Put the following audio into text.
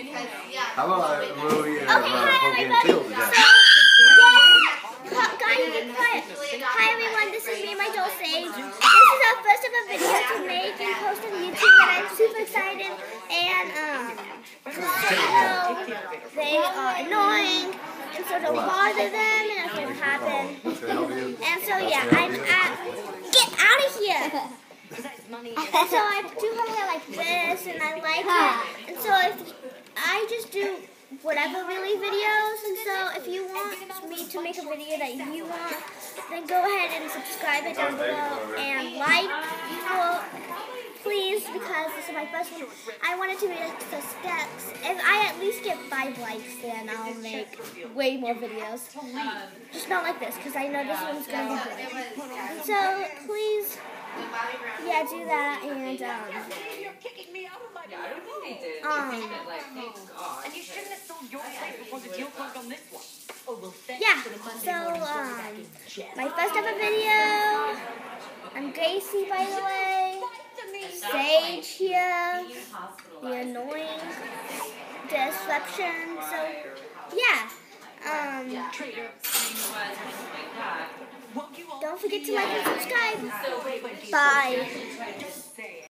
How about where we Hi everybody. Guys, be quiet. Hi everyone, this is me, my doll Sage. This is our first ever video to make and post on YouTube, and I'm super excited. And they are annoying, and so don't bother them, and that's what happened. And so yeah, get out of here. And so I do her hair like this, and I like it. And so I just do whatever really videos, and so if you want me to make a video that you want, then go ahead and subscribe it down below and like, please, because this is my first one. I want it to be like the steps. If I at least get 5 likes, then I'll make way more videos. Just not like this, because I know this one's going to be good. So please, yeah, do that, and yeah, so, my first ever video, I'm Gracie, by the way, Sage here, the annoying disruption, so, yeah, don't forget to like and subscribe, bye.